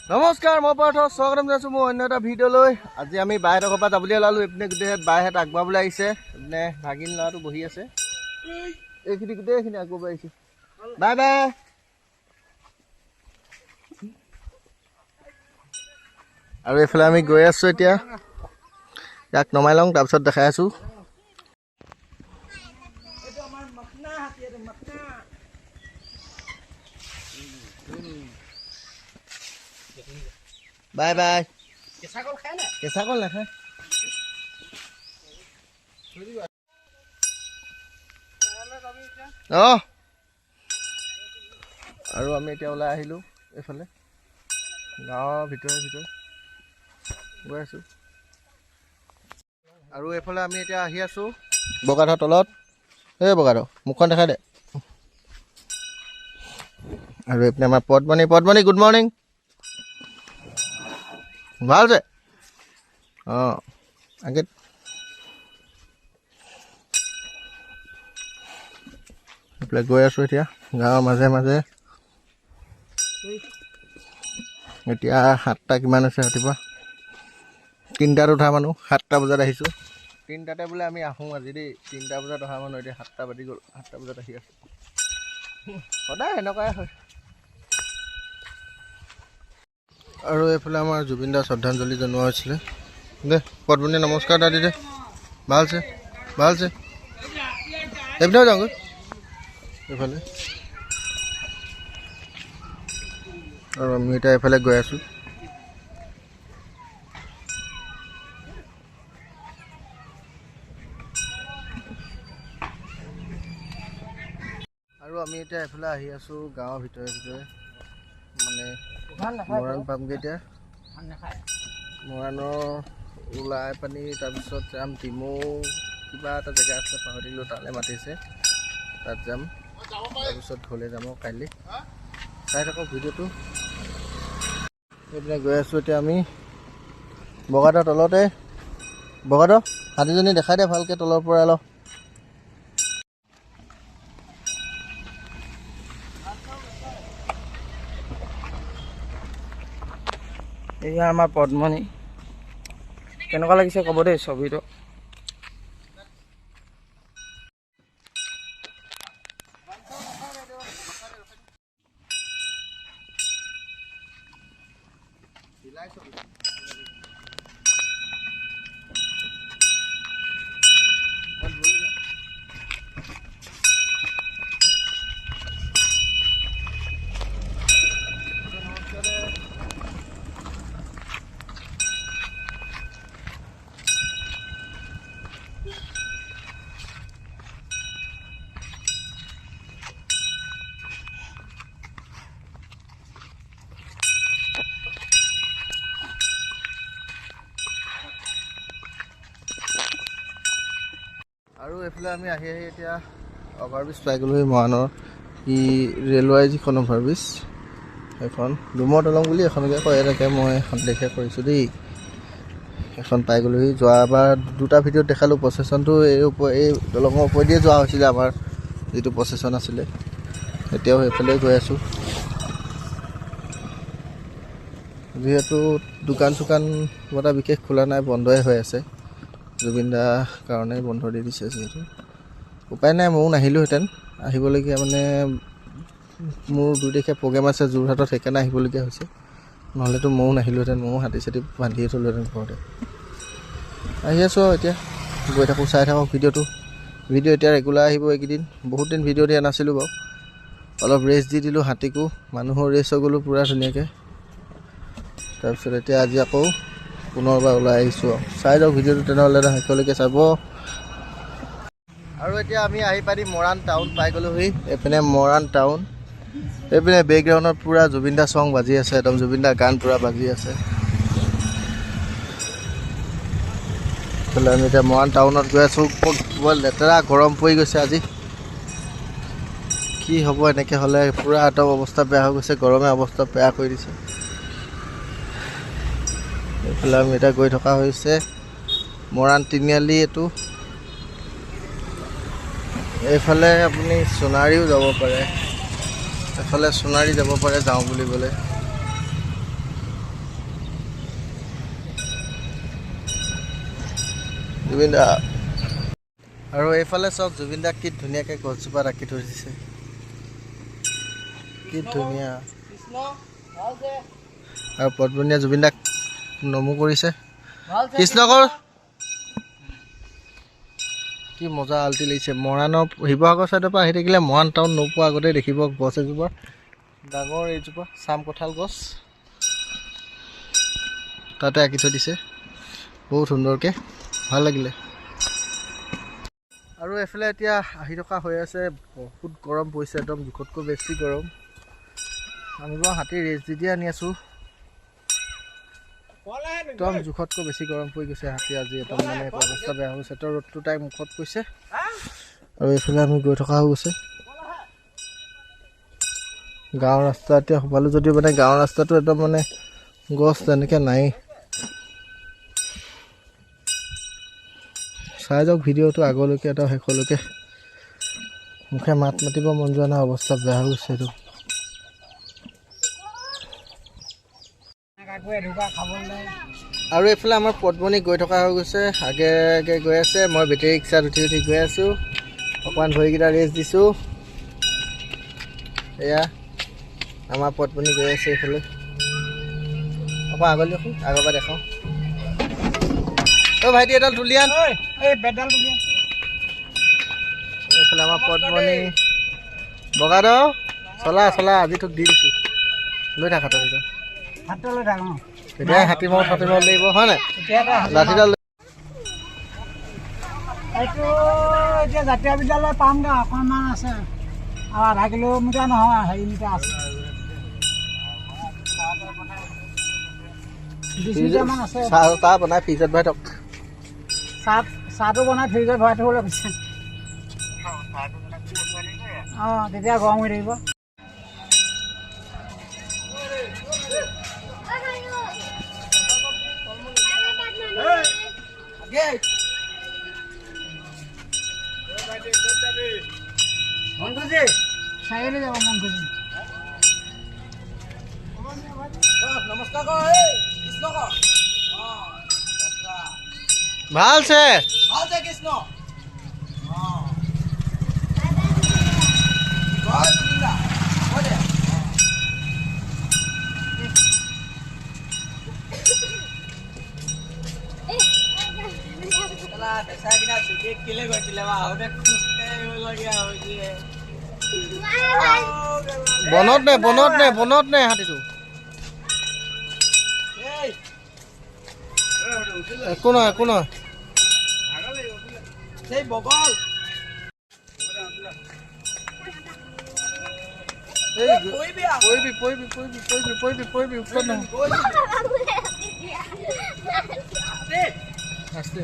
নমস্কাৰ, মই পাৰ্থ স্বাগতম জনাইছোঁ মোৰ অন্য এটা ভিডিঅ'লৈ। আজি আমি বাইহঁতৰ ঘৰৰ পৰা যাবলৈ ওলালোঁ। এইপিনে গোটেইহঁত বাইহঁত আগবাবলৈ আহিছে। এইপিনে ভাগিন ল'ৰাটো বহি আছে। এইখিনি গোটেইখিনি আগবাব আহিছে। Bye bye. আৰু এইফালে আমি গৈ আছোঁ এতিয়া। ইয়াক নমাই লওঁ, তাৰপিছত দেখাই আছোঁ। Bye bye. কেঁচা কল খায় না? কেঁচা কল নাখায়। অঁ, আৰু আমি এতিয়া ওলাই আহিলোঁ এইফালে গাঁৱৰ ভিতৰে গৈ আছোঁ। আৰু এইফালে আমি এতিয়া আহি আছোঁ বগাধৰ তলত। এই বগাধৰ মুখখন দেখাই দে। আৰু এইপিনে আমাৰ পদ্মণী গুড মৰ্ণিং। ভাল যে অঁ আগে এইফালে গৈ আছোঁ এতিয়া গাঁৱৰ মাজে মাজে। এতিয়া 7টা কিমান হৈছে ৰাতিপুৱা। 3টাত উঠা মানুহ, 7টা বজাত আহিছোঁ। 3টাতে বোলে আমি আহোঁ আজি দেই। 3টা বজাত অহা মানুহ এতিয়া 7টা বাজি গ'ল। 7টা বজাত আহি আছোঁ। সদায় এনেকুৱাই হয়। আৰু এইফালে আমাৰ জুবিন দাৰ শ্ৰদ্ধাঞ্জলি জনোৱা হৈছিলে দে। পদ্মনী নমস্কাৰ দাদি দে। ভালছে এইপিনেও যাওঁগৈ এইফালে। আৰু আমি এতিয়া এইফালে গৈ আছোঁ। আৰু আমি এতিয়া এইফালে আহি আছোঁ গাঁৱৰ ভিতৰে মানে মৰাণ পামগৈ এতিয়া। মৰাণৰ ওলাই পানী তাৰপিছত যাম ডিমৌ, কিবা এটা জেগা আছে পাহৰিলোঁ, তালৈ মাতিছে, তাত যাম। তাৰপিছত ঘৰলৈ যাম কাইলৈ। চাই থাকক ভিডিঅ'টো। এইপিনে গৈ আছোঁ এতিয়া আমি বগাধৰ তলতে। বগাধৰ হাতীজনী দেখাই দে ভালকৈ তলৰ পৰা অলপ। এয়া আমাৰ পদ্মনী। কেনেকুৱা লাগিছে ক'ব দেই ছবিটো। আৰু এইফালে আমি আহি এতিয়া অভাৰব্ৰিজ পাই গ'লোহি মৰাণৰ। ই ৰেলৱাই যিখন অভাৰব্ৰিজ, সেইখন ডুমৰ দলং বুলি এখনকৈ কয় থাকে। মই এখন দেখে কৰিছোঁ দেই। এখন পাই গ'লোহি। যোৱাবাৰ 2টা ভিডিঅ'ত দেখালোঁ প্ৰচেশ্যনটো এই দলঙৰ ওপৰেদিয়ে যোৱা হৈছিলে আমাৰ যিটো প্ৰচেশ্যন আছিলে। এতিয়াও সেইফালে গৈ আছোঁ। যিহেতু দোকান চোকান বৰ বিশেষ খোলা নাই, বন্ধই হৈ আছে। জুবিন দাৰ কাৰণে বন্ধ দি দিছে যিহেতু। উপায় নাই, ময়ো নাহিলোঁহেঁতেন। আহিবলগীয়া মানে মোৰ 2 তাৰিখে প্ৰগ্ৰেম আছে যোৰহাটত, সেইকাৰণে আহিবলগীয়া হৈছে। নহ'লেতো ময়ো নাহিলোঁহেঁতেন। ময়ো হাতী চাতি বান্ধিয়ে থ'লোহেঁতেন ঘৰতে। আহি আছোঁ আৰু এতিয়া গৈ থাকোঁ, চাই থাকক ভিডিঅ'টো। ভিডিঅ' এতিয়া ৰেগুলাৰ আহিব এইকেইদিন। বহুত দিন ভিডিঅ' দিয়া নাছিলোঁ বাৰু। অলপ ৰেষ্ট দি দিলোঁ হাতীকো, মানুহৰ ৰেষ্ট হৈ গ'লোঁ পূৰা ধুনীয়াকৈ। তাৰপিছত এতিয়া আজি আকৌ পুনৰবাৰ ওলাই আহিছোঁ আৰু। চাই যাওক ভিডিঅ'টো তেনেহ'লে শেষলৈকে চাব। আৰু এতিয়া আমি আহি পাই মৰাণ টাউন পাই গ'লোহি। এইপিনে মৰাণ টাউন। এইপিনে বেকগ্ৰাউণ্ডত পূৰা জুবিন দা ছং বাজি আছে, একদম জুবিন দা গান পূৰা বাজি আছে। আমি এতিয়া মৰাণ টাউনত গৈ আছোঁ। বৰ লেতেৰা গৰম পৰি গৈছে আজি। কি হ'ব এনেকৈ হ'লে? পূৰা একদম অৱস্থা বেয়া হৈ গৈছে। গৰমে অৱস্থা বেয়া কৰি দিছে। এইফালে আমি এতিয়া গৈ থকা হৈছে মৰাণ তিনিআলি। এইফালে আপুনি সোণাৰীও যাব পাৰে, এফালে সোণাৰী যাব পাৰে যাওঁ বুলি ক'লে। জুবিন দা আৰু এইফালে চাওক জুবিন দাক কি ধুনীয়াকৈ গছজোপা ৰাখি থৈ দিছে কি ধুনীয়া আৰু পদ্মনীয়া জুবিন দাক নমো কৰিছে কৃষ্ণকৰ কি মজা আলটি লাগিছে মৰাণৰ শিৱসাগৰ চাইডৰ পৰা আহি থাকিলে মৰাণ টাউন নোপোৱা আগতে দেখিব গছ এজোপা ডাঙৰ এইজোপা চাম কঁঠাল গছ তাতে আঁকি থৈ দিছে বহুত সুন্দৰকৈ ভাল লাগিলে আৰু এফালে এতিয়া আহি থকা হৈ আছে বহুত গৰম পৰিছে একদম জোখতকৈ বেছি গৰম আমি বাৰু হাতী ৰেষ্ট দি আনি আছোঁ একদম জোখতকৈ বেছি গৰম পৰি গৈছে হাতী আজি একদম মানে অৱস্থা বেয়া হৈছে তো ৰ'দটো তাই মুখত পৰিছে আৰু এইফালে আমি গৈ থকা হৈ গৈছে গাঁৱৰ ৰাস্তা এতিয়া সোমালোঁ যদিও মানে গাঁৱৰ ৰাস্তাটো একদম মানে গছ তেনেকৈ নাই চাই যাওক ভিডিঅ'টো আগলৈকে এটা শেষলৈকে মুখে মাত মাতিব মন যোৱা নাই অৱস্থা বেয়া হৈ গৈছে এইটো আৰু এইফালে আমাৰ পদ্মনী গৈ থকা হৈ গৈছে আগে আগে গৈ আছে মই বেটেৰী ৰিক্সাত উঠি গৈ আছোঁ অকণমান ভৰিকেইটা ৰেষ্ট দিছোঁ এয়া আমাৰ পদ্মনী গৈ আছে এইফালে অকণ আগলৈ দেখোন আগৰ পৰা দেখাওঁ অ' ভাইটি এডাল তুলি আন এইফালে আমাৰ পদ্মনী বগাদ চলা চলা আজি তোক দি দিছোঁ লৈ থাক হাতত তেতিয়াই হাতী মাৰো লাগিব হয় নাই লাঠিডাল এইটো এতিয়া জাতীয় বিদ্যালয় পামগৈ অকণমান আছে আৰু আধা কিলোমিটাৰ নহয় হেৰি মিটাৰ আছে 20 মিটাৰমান আছে চাহ বনাই ফ্ৰিজত ভৰাই থক চাহটো বনাই ফ্ৰিজত ভৰাই থ'বলৈ কৈছে অঁ তেতিয়া গৰম হৈ থাকিব চাইকেলে যাব মন খুজি ভালছে কৃষ্ণ বনত নে হাতীটো একো নহয় বগল পৰিবি ওপৰত আস্তে